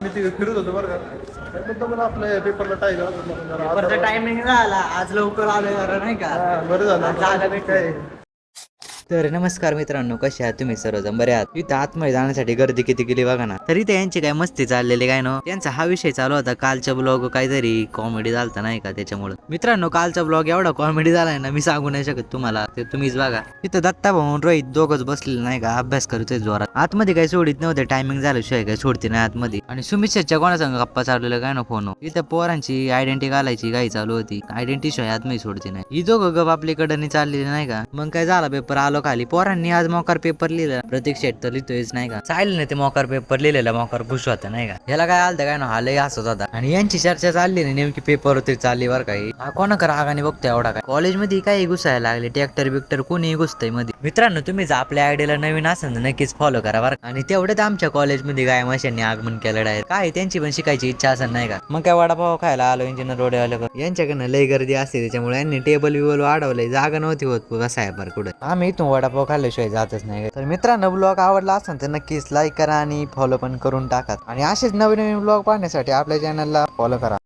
मी तिथे फिरत होतो बरं का पण मला आपल्या पेपरला पेपरचा टायमिंग झाला आज लवकर आलोय जरा नाही का बरं झालं झालं काय. तर नमस्कार मित्रांनो, कसे आहात तुम्ही सर्वजण? बरे आहात? इथं आतमध्ये जाण्यासाठी गर्दी किती केली बघा ना. तर इथे यांची काय मस्ती चाललेली काय नो, त्यांचा हा विषय चालू होता कालचा ब्लॉग काहीतरी कॉमेडी झालता नाही का, त्याच्यामुळे मित्रांनो कालचा ब्लॉग एवढा कॉमेडी झालाय ना, मी सांगू नाही शकत तुम्हाला, ते तुम्हीच बघा. इथं दत्ता भाऊ रोहित दोघच बसलेले नाही का, अभ्यास करतोय जोरात. आतमध्ये काही सोडित नव्हते, टायमिंग झाल्याशिवाय काही सोडते नाही आतमध्ये. आणि सुमितच्या कोणासंग गप्पा चाललेलं काय ना फोन. इथं पोरांची आयडेंटिटी घालायची काही चालू होती, आयडेंटिटी शिवाय आतमध्ये सोडते नाही. ही दोघं गप आपल्याकडे चाललेली नाही का. मग काय झाला, पेपर आलो खाली. पोरांनी आज मोकार पेपर लिहिला, प्रतीक शेट तर लिहितोयच नाही का. चालेल ना ते मोकार पेपर लिहिलेला, मोकार खुश होता नाही का. याला काय आलतं काय ना, हालही हसत होता. आणि यांची चर्चा चालली नाही, नेमकी पेपर होती चालली बरं काही. हा कोणाक रागाने बघतो एवढा काय. कॉलेजमध्ये काही घुसायला लागले, ट्रॅक्टर बिक्टर कोणी घुसतंय मध्ये. मित्रांनो तुम्ही जर आपल्या आयडियाला नवीन असेल तर नक्कीच फॉलो करा बरं. आणि तेवढ्यात आमच्या कॉलेजमध्ये गाय माशांनी आगमन केलं डायरेक्ट. काय त्यांची पण शिकायची इच्छा असेल नाही का. मग काय वडापाव खायला आलो इंजिनियर रोडवाले. यांच्याकडनं लई गर्दी असते, त्याच्यामुळे यांनी टेबल बिबल वाढवलंय, जागा नव्हती होत बसाय बरं कुठं. आम्ही इथून वडापाव खाल्ल्याशिवाय जातच नाही. तर मित्रांनो ब्लॉग आवडला असेल तर नक्कीच लाईक करा आणि फॉलो पण करून टाका. आणि असेच नवीन नवीन ब्लॉग पाहण्यासाठी आपल्या चॅनलला फॉलो करा.